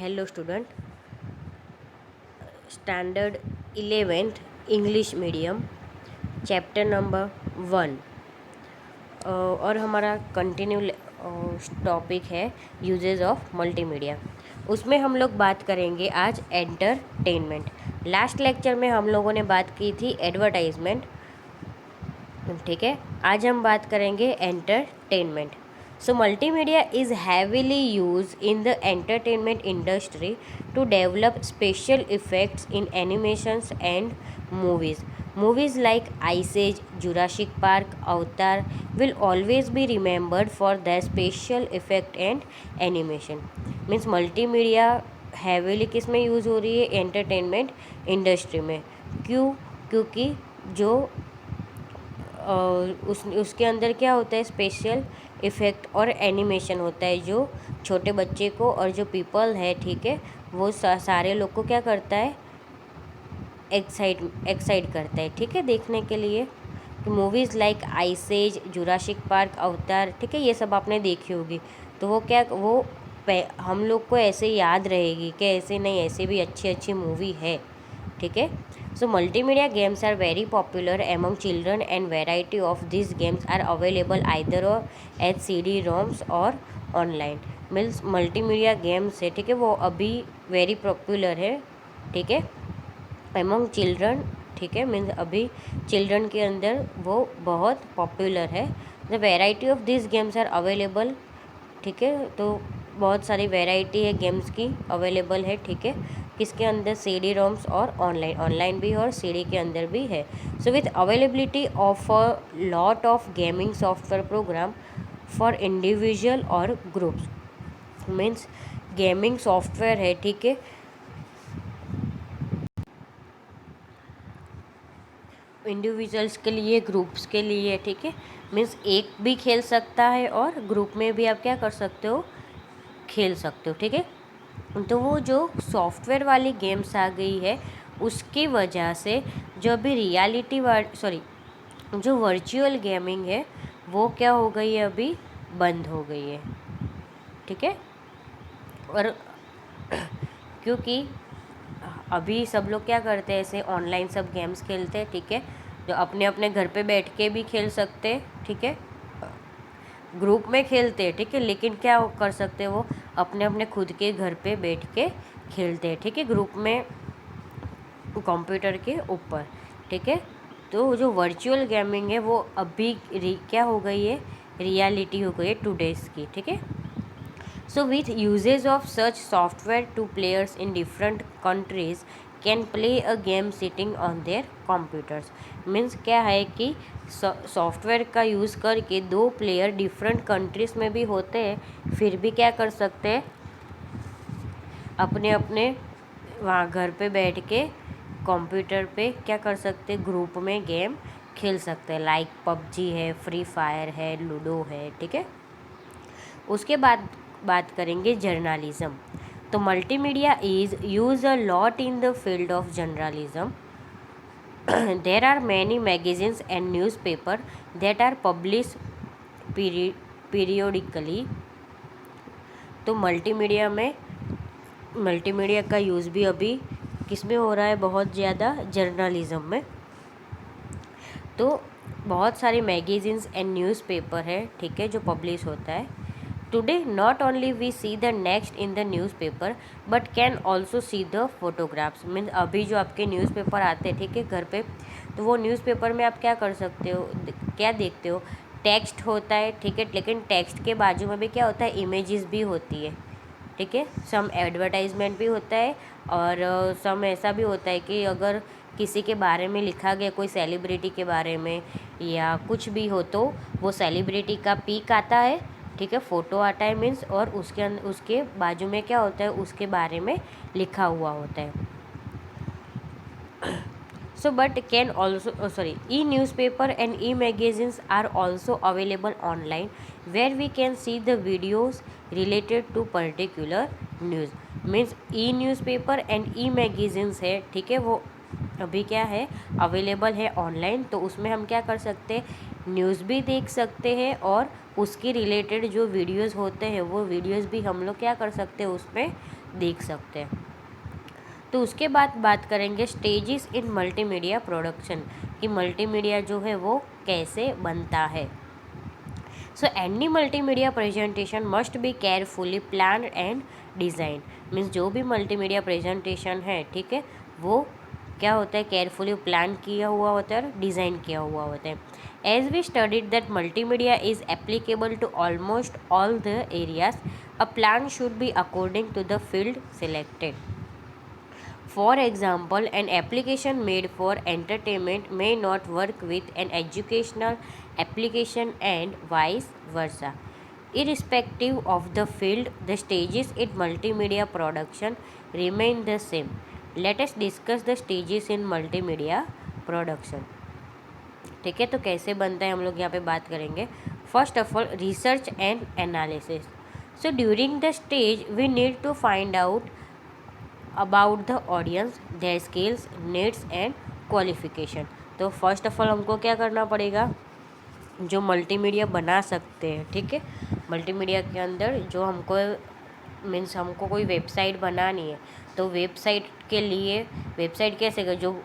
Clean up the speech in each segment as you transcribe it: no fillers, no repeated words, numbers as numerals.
Hello student, standard 11th English medium, chapter number 1। और हमारा continue topic है uses of multimedia. उसमें हम लोग बात करेंगे आज एंटरटेनमेंट। लास्ट लेक्चर में हम लोगों ने बात की थी एडवर्टाइजमेंट, ठीक है। आज हम बात करेंगे entertainment. So multimedia is heavily used in the entertainment industry to develop special effects in animations and movies. Movies like Ice Age, Jurassic Park, Avatar will always be remembered for their special effect and animation. Means multimedia heavily किस में use हो रही है? Entertainment industry में। क्यों? क्योंकि जो उसके अंदर क्या होता है, स्पेशल इफ़ेक्ट और एनिमेशन होता है, जो छोटे बच्चे को और जो पीपल है, ठीक है, वो सारे लोग को क्या करता है, एक्साइट करता है, ठीक है, देखने के लिए। तो movies like Ice Age, Jurassic Park, Avatar, ठीक है, ये सब आपने देखी होगी। तो वो क्या, वो हम लोग को ऐसे याद रहेगी कि ऐसे नहीं, ऐसे भी अच्छी अच्छी मूवी है, ठीक है। So multimedia games are very popular among children and variety of these games are available either as CD-ROMs और online। मीन्स मल्टीमीडिया गेम्स है, ठीक है, वो अभी वेरी पॉपुलर है, ठीक है, एमंग चिल्ड्रन, ठीक है, मीन्स अभी चिल्ड्रन के अंदर वो बहुत पॉपुलर है। The variety of this games are available, ठीक है, तो बहुत सारी वेराइटी है गेम्स की अवेलेबल है, ठीक है, किसके अंदर, CD रोम्स और ऑनलाइन भी है और CD के अंदर भी है। So with availability of a lot of gaming software program for individual और ग्रुप्स। मीन्स गेमिंग सॉफ्टवेयर है, ठीक है, इंडिविजुअल्स के लिए, ग्रुप्स के लिए, ठीक है, मीन्स एक भी खेल सकता है और ग्रुप में भी आप क्या कर सकते हो, खेल सकते हो, ठीक है। तो वो जो सॉफ्टवेयर वाली गेम्स आ गई है, उसकी वजह से जो अभी रियलिटी जो वर्चुअल गेमिंग है, वो क्या हो गई है, अभी बंद हो गई है, ठीक है। और क्योंकि अभी सब लोग क्या करते हैं, ऐसे ऑनलाइन सब गेम्स खेलते हैं, ठीक है, जो अपने अपने घर पे बैठ के भी खेल सकते हैं, ठीक है, ग्रुप में खेलते हैं, ठीक है, लेकिन क्या कर सकते हैं, वो अपने अपने खुद के घर पे बैठ के खेलते हैं, ठीक है, ग्रुप में कंप्यूटर के ऊपर, ठीक है। तो जो वर्चुअल गेमिंग है वो अभी क्या हो गई है, रियलिटी हो गई है टुडेज की, ठीक है। So with usages of such software two players in different countries can play a game sitting on their computers. Means क्या है कि सॉफ्टवेयर का यूज़ करके दो प्लेयर डिफरेंट कंट्रीज़ में भी होते हैं, फिर भी क्या कर सकते हैं, अपने अपने वहाँ घर पे बैठ के कंप्यूटर पे क्या कर सकते, ग्रुप में गेम खेल सकते हैं, लाइक पबजी है, फ्री फायर है, लूडो है, ठीक है। उसके बाद बात करेंगे जर्नलिज्म। तो multimedia is use a lot in the field of journalism. There are many magazines and newspaper that are publish periodically. तो मल्टीमीडिया का यूज़ भी अभी किस में हो रहा है, बहुत ज़्यादा जर्नलिज्म में। तो बहुत सारे मैगजीन्स एंड न्यूज़पेपर है, ठीक है, जो पब्लिश होता है। Today not only we see the text in the newspaper but can also see the photographs. Means अभी जो आपके न्यूज़पेपर आते हैं, ठीक है, घर पे, तो वो न्यूज़पेपर में आप क्या कर सकते हो, क्या देखते हो, टेक्स्ट होता है, ठीक है, लेकिन टेक्स्ट के बाजू में भी क्या होता है, इमेजेस भी होती है, ठीक है, सम एडवर्टाइजमेंट भी होता है और सम ऐसा भी होता है कि अगर किसी के बारे में लिखा गया, कोई सेलिब्रिटी के बारे में या कुछ भी हो, तो वो सेलिब्रिटी का पिक आता है, ठीक है, फ़ोटो आता है, मीन्स, और उसके बाजू में क्या होता है, उसके बारे में लिखा हुआ होता है। So but can also e-newspaper and e-magazines are also available online where we can see the videos related to particular news। Means e-newspaper and e-magazines है, ठीक है, वो अभी क्या है, अवेलेबल है ऑनलाइन। तो उसमें हम क्या कर सकते हैं, न्यूज़ भी देख सकते हैं और उसके रिलेटेड जो वीडियोस होते हैं, वो वीडियोस भी हम लोग क्या कर सकते हैं, उसमें देख सकते हैं। तो उसके बाद बात करेंगे स्टेजेस इन मल्टीमीडिया प्रोडक्शन, कि मल्टीमीडिया जो है वो कैसे बनता है। So any multimedia presentation must be carefully plan and design. Means जो भी मल्टीमीडिया प्रेजेंटेशन है, ठीक है, वो क्या होता है, केयरफुली प्लान किया हुआ होता है और डिज़ाइन किया हुआ होता है। As we studied that multimedia is applicable to almost all the areas, a plan should be according to the field selected. For example, an application made for entertainment may not work with an educational application and vice versa. Irrespective of the field, the stages in multimedia production remain the same. Let us discuss the stages in multimedia production. ठीक है, तो कैसे बनता है हम लोग यहाँ पे बात करेंगे। First of all, research and analysis. So during the stage we need to find out about the audience, their skills, needs and qualification. तो फर्स्ट ऑफ ऑल हमको क्या करना पड़ेगा, जो मल्टीमीडिया बना सकते हैं, ठीक है, मल्टीमीडिया के अंदर जो हमको मीन्स हमको कोई वेबसाइट बनानी है, तो वेबसाइट के लिए वेबसाइट कैसे, जो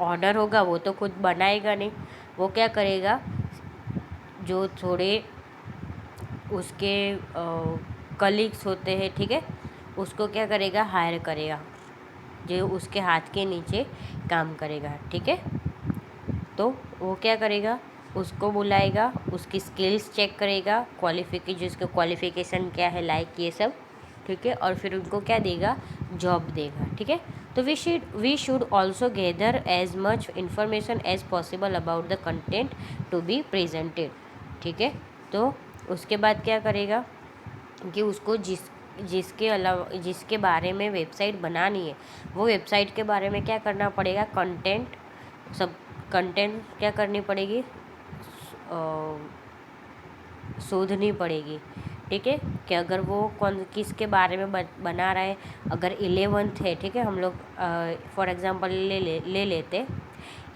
ऑनर होगा वो तो खुद बनाएगा नहीं, वो क्या करेगा, जो थोड़े उसके कलीग्स होते हैं, ठीक है, उसको क्या करेगा, हायर करेगा, जो उसके हाथ के नीचे काम करेगा, ठीक है। तो वो क्या करेगा, उसको बुलाएगा, उसकी स्किल्स चेक करेगा, जो उसका क्वालिफिकेशन क्या है, लाइक ये सब, ठीक है, और फिर उनको क्या देगा, जॉब देगा, ठीक है। तो we should also gather as much information as possible about the content to be presented, ठीक है। तो उसके बाद क्या करेगा कि उसको जिसके बारे में वेबसाइट बनानी है, वो वेबसाइट के बारे में क्या करना पड़ेगा, कंटेंट क्या करनी पड़ेगी, शोधनी पड़ेगी, ठीक है, कि अगर वो किसके बारे में बना रहा है। अगर 11th है, ठीक है, हम लोग फॉर एग्जांपल ले लेते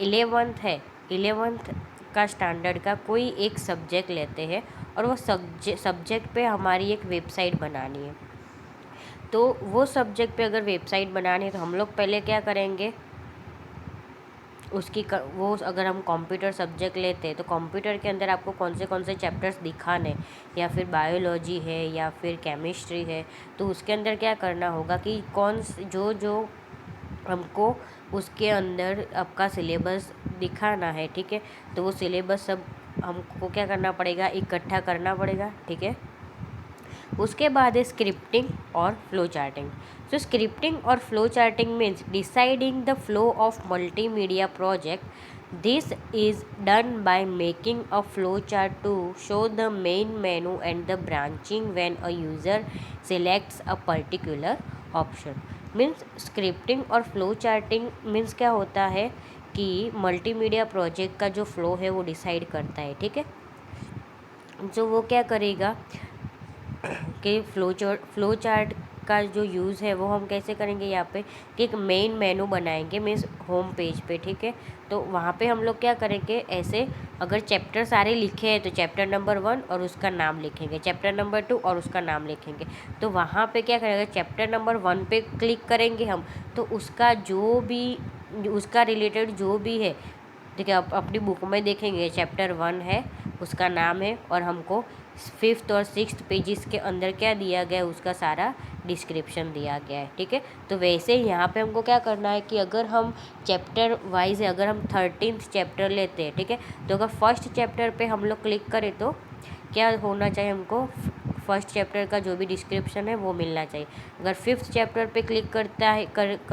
11th है, 11th का स्टैंडर्ड का कोई एक सब्जेक्ट लेते हैं और वो सब्जेक्ट पे हमारी एक वेबसाइट बनानी है। तो वो सब्जेक्ट पे अगर वेबसाइट बनानी है तो हम लोग पहले क्या करेंगे, वो अगर हम कंप्यूटर सब्जेक्ट लेते हैं तो कंप्यूटर के अंदर आपको कौन से चैप्टर्स दिखाने, या फिर बायोलॉजी है या फिर केमिस्ट्री है, तो उसके अंदर क्या करना होगा कि जो हमको उसके अंदर आपका सिलेबस दिखाना है, ठीक है, तो वो सिलेबस सब हमको क्या करना पड़ेगा, इकट्ठा करना पड़ेगा, ठीक है। उसके बाद है स्क्रिप्टिंग और फ्लो चार्टिंग. सो स्क्रिप्टिंग और flow charting means deciding the flow of multimedia project. This is done by making a flowchart to show the main menu and the branching when a user selects a particular option. Means scripting और flow charting means क्या होता है कि multimedia project का जो flow है वो decide करता है, ठीक है। जो वो क्या करेगा कि फ्लो चार्ट का जो यूज़ है वो हम कैसे करेंगे, यहाँ पे कि एक मेन मेनू बनाएंगे मीन्स होम पेज पे, ठीक है। तो वहाँ पे हम लोग क्या करेंगे, ऐसे अगर चैप्टर सारे लिखे हैं तो चैप्टर नंबर 1 और उसका नाम लिखेंगे, चैप्टर नंबर 2 और उसका नाम लिखेंगे। तो वहाँ पे क्या करेंगे, चैप्टर नंबर 1 पे क्लिक करेंगे हम, तो उसका रिलेटेड जो भी है, ठीक है, अपनी बुक में देखेंगे चैप्टर 1 है, उसका नाम है, और हमको 5th और 6th पेजेस के अंदर क्या दिया गया है, उसका सारा डिस्क्रिप्शन दिया गया है, ठीक है। तो वैसे ही यहाँ पे हमको क्या करना है कि अगर हम चैप्टर वाइज है, अगर हम 13th चैप्टर लेते हैं, ठीक है, तो अगर फर्स्ट चैप्टर पे हम लोग क्लिक करें तो क्या होना चाहिए, हमको फर्स्ट चैप्टर का जो भी डिस्क्रिप्शन है वो मिलना चाहिए। अगर 5th चैप्टर पे क्लिक कर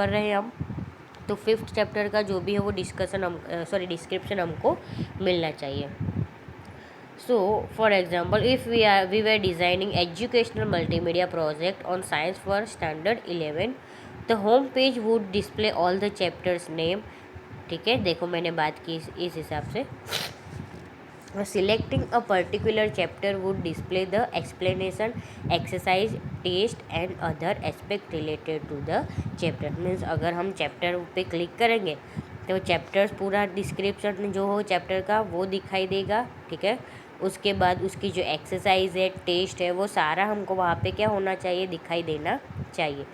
रहे हैं हम, तो 5th चैप्टर का जो भी है वो डिस्क्रिप्शन हमको मिलना चाहिए। So, for example, if we were designing educational multimedia project on science for standard 11, the home page would display all the chapters name, ठीक है, देखो मैंने बात की इस हिसाब से। Selecting a particular chapter would display the explanation, exercise, test and other aspect related to the chapter. Means अगर हम चैप्टर पे क्लिक करेंगे तो चैप्टर्स पूरा डिस्क्रिप्शन जो हो चैप्टर का वो दिखाई देगा, ठीक है। उसके बाद उसकी जो एक्सरसाइज है, टेस्ट है, वो सारा हमको वहाँ पे क्या होना चाहिए, दिखाई देना चाहिए।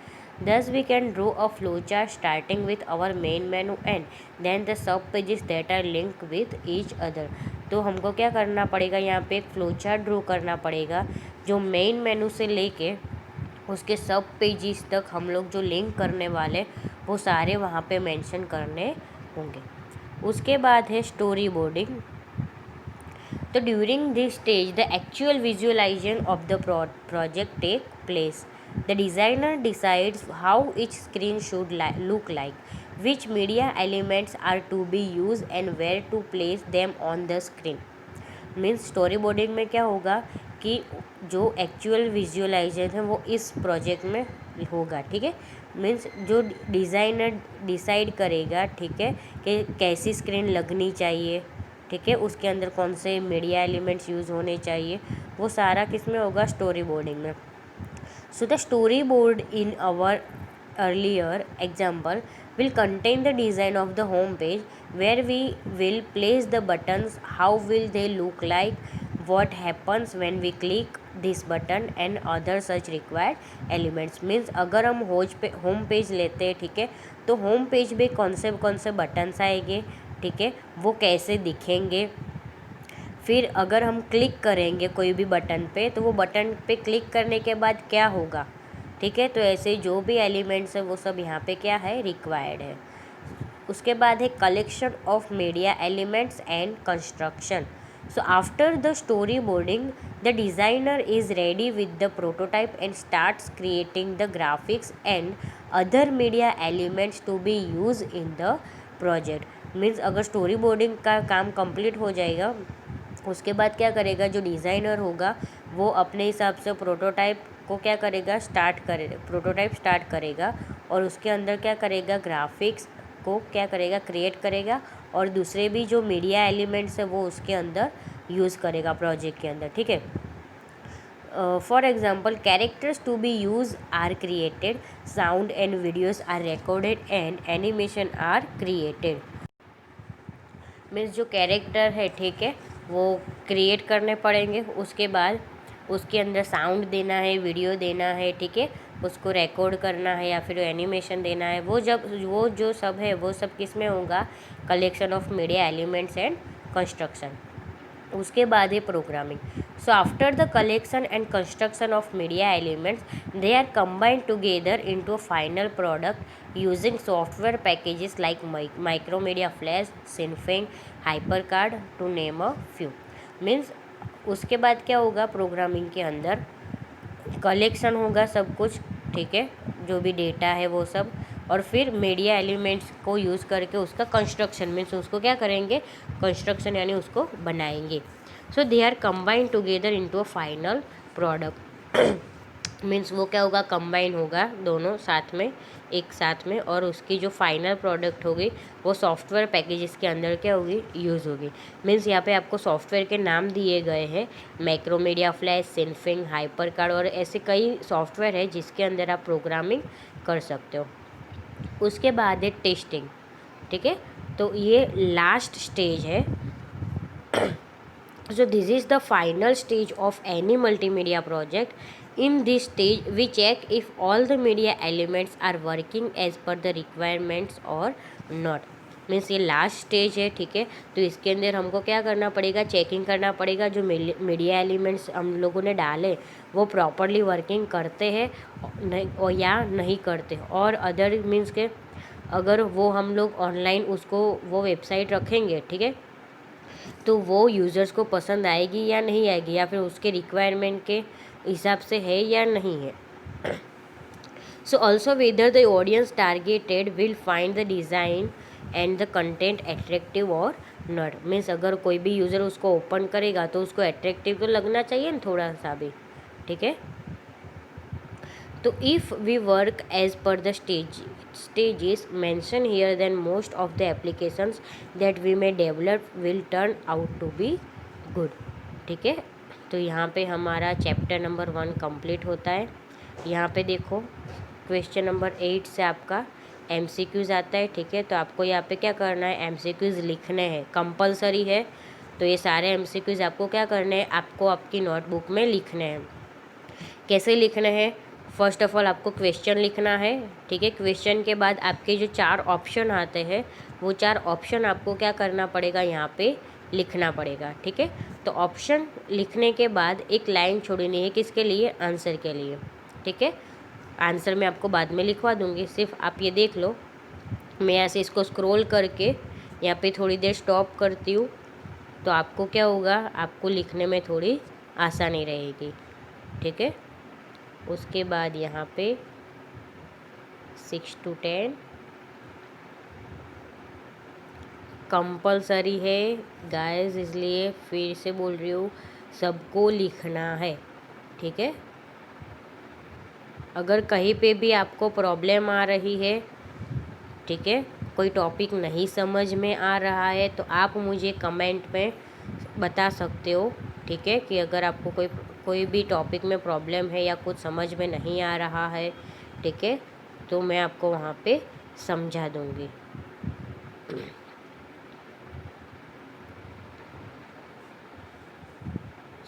Thus we can draw a flowchart starting with our main menu and then the sub pages that are linked with each other. तो हमको क्या करना पड़ेगा, यहाँ पे एक फ्लोचार्ट ड्रॉ करना पड़ेगा जो मेन मेनू से लेके उसके सब पेजेस तक हम लोग जो लिंक करने वाले वो सारे वहाँ पे मेंशन करने होंगे। उसके बाद है स्टोरी बोर्डिंग। तो during this stage the actual visualisation of the project take place. The designer decides how each screen should look like, which media elements are to be used and where to place them on the screen. Means story boarding में क्या होगा कि जो actual visualisation है वो इस project में होगा, ठीक है। मीन्स जो डिज़ाइनर डिसाइड करेगा, ठीक है, कि कैसी स्क्रीन लगनी चाहिए, ठीक है, उसके अंदर कौन से मीडिया एलिमेंट्स यूज़ होने चाहिए, वो सारा किस में होगा, स्टोरी बोर्डिंग में। So the story board in our earlier example will contain the design of the home page, where we will place the buttons, how will they look like, what happens when we click this button and other such required elements. Means अगर हम home page लेते हैं, ठीक है, तो home page में कौन से बटन्स आएंगे, ठीक है, वो कैसे दिखेंगे। फिर अगर हम क्लिक करेंगे कोई भी बटन पे तो वो बटन पे क्लिक करने के बाद क्या होगा, ठीक है। तो ऐसे जो भी एलिमेंट्स है वो सब यहाँ पे क्या है, रिक्वायर्ड है। उसके बाद है collection of media elements and construction. So after the story boarding the designer is ready with the prototype and starts creating the graphics and other media elements to be use in the project. Means अगर story boarding का काम complete हो जाएगा उसके बाद क्या करेगा, जो डिज़ाइनर होगा वो अपने हिसाब से प्रोटोटाइप को क्या करेगा, प्रोटोटाइप स्टार्ट करेगा और उसके अंदर क्या करेगा, ग्राफिक्स को क्या करेगा, क्रिएट करेगा और दूसरे भी जो मीडिया एलिमेंट्स है वो उसके अंदर यूज़ करेगा प्रोजेक्ट के अंदर, ठीक है। For example characters to be use are created, sound and videos are recorded and animation are created. Means जो कैरेक्टर है, ठीक है, वो क्रिएट करने पड़ेंगे। उसके बाद उसके अंदर साउंड देना है, वीडियो देना है, ठीक है, उसको रिकॉर्ड करना है या फिर एनिमेशन देना है। वो जो सब है वो सब किस में होगा, collection of media elements and construction. उसके बाद है programming. So after the collection and construction of media elements they are combined together into final product using software packages like Macromedia Flash, Synfig, HyperCard to name a few. Means उसके बाद क्या होगा, programming के अंदर collection होगा सब कुछ, ठीक है, जो भी डेटा है वो सब, और फिर मीडिया एलिमेंट्स को यूज़ करके उसका कंस्ट्रक्शन, मीन्स उसको क्या करेंगे, कंस्ट्रक्शन यानी उसको बनाएंगे। So they are combined together into a final product. Means वो क्या होगा, कंबाइन होगा दोनों साथ में, एक साथ में, और उसकी जो फाइनल प्रोडक्ट होगी वो सॉफ्टवेयर पैकेजेस के अंदर क्या होगी, यूज़ होगी। मीन्स यहाँ पे आपको सॉफ्टवेयर के नाम दिए गए हैं, मैक्रोमीडिया फ्लैश, सिनफिंग, हाइपरकार्ड और ऐसे कई सॉफ्टवेयर है जिसके अंदर आप प्रोग्रामिंग कर सकते हो। उसके बाद है टेस्टिंग, ठीक है, तो ये लास्ट स्टेज है। So this is the final stage of any multimedia project. In this stage we check if all the media elements are working as per the requirements or not. Means ये last stage है, ठीक है, तो इसके अंदर हमको क्या करना पड़ेगा, चेकिंग करना पड़ेगा जो मीडिया एलिमेंट्स हम लोगों ने डाले वो प्रॉपरली वर्किंग करते हैं और या नहीं करते। और अदर मीन्स के अगर वो हम लोग ऑनलाइन उसको वो वेबसाइट रखेंगे, ठीक है, तो वो यूज़र्स को पसंद आएगी या नहीं आएगी, या फिर उसके रिक्वायरमेंट के हिसाब से है या नहीं है। So also whether the audience targeted will find the design and the content attractive और नॉट। मीन्स अगर कोई भी यूज़र उसको ओपन करेगा तो उसको एट्रैक्टिव तो लगना चाहिए ना थोड़ा सा भी, ठीक है। तो if we work as per the stages mentioned here, then most of the applications that we may develop will turn out to be good, ठीक है। तो यहाँ पे हमारा चैप्टर नंबर 1 कंप्लीट होता है। यहाँ पे देखो क्वेश्चन नंबर 8 से आपका MCQs आता है, ठीक है, तो आपको यहाँ पे क्या करना है, MCQs लिखने हैं, कंपलसरी है। तो ये सारे MCQs आपको क्या करने हैं, आपको आपकी नोटबुक में लिखने हैं। कैसे लिखने हैं, फर्स्ट ऑफ ऑल आपको क्वेश्चन लिखना है, ठीक है। क्वेश्चन के बाद आपके जो 4 ऑप्शन आते हैं वो 4 ऑप्शन आपको क्या करना पड़ेगा, यहाँ पे लिखना पड़ेगा, ठीक है। तो ऑप्शन लिखने के बाद एक लाइन छोड़नी है, किसके लिए, आंसर के लिए, ठीक है। आंसर मैं आपको बाद में लिखवा दूँगी, सिर्फ आप ये देख लो। मैं ऐसे इसको स्क्रॉल करके यहाँ पे थोड़ी देर स्टॉप करती हूँ, तो आपको क्या होगा, आपको लिखने में थोड़ी आसानी रहेगी, ठीक है। उसके बाद यहाँ पे 6 to 10 कंपलसरी है गाइस, इसलिए फिर से बोल रही हूँ, सबको लिखना है, ठीक है। अगर कहीं पे भी आपको प्रॉब्लम आ रही है, ठीक है, कोई टॉपिक नहीं समझ में आ रहा है, तो आप मुझे कमेंट में बता सकते हो, ठीक है, कि अगर आपको कोई भी टॉपिक में प्रॉब्लम है या कुछ समझ में नहीं आ रहा है, ठीक है, तो मैं आपको वहाँ पे समझा दूँगी।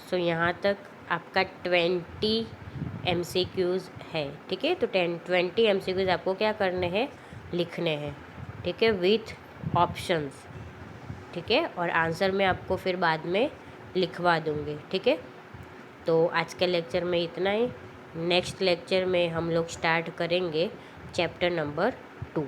सो यहाँ तक आपका 20 MCQs है, ठीक है। तो 20 MCQs आपको क्या करने हैं, लिखने हैं, ठीक है, विथ ऑप्शंस, ठीक है। और आंसर मैं आपको फिर बाद में लिखवा दूँगी, ठीक है। तो आज के लेक्चर में इतना ही। नेक्स्ट लेक्चर में हम लोग स्टार्ट करेंगे चैप्टर नंबर 2।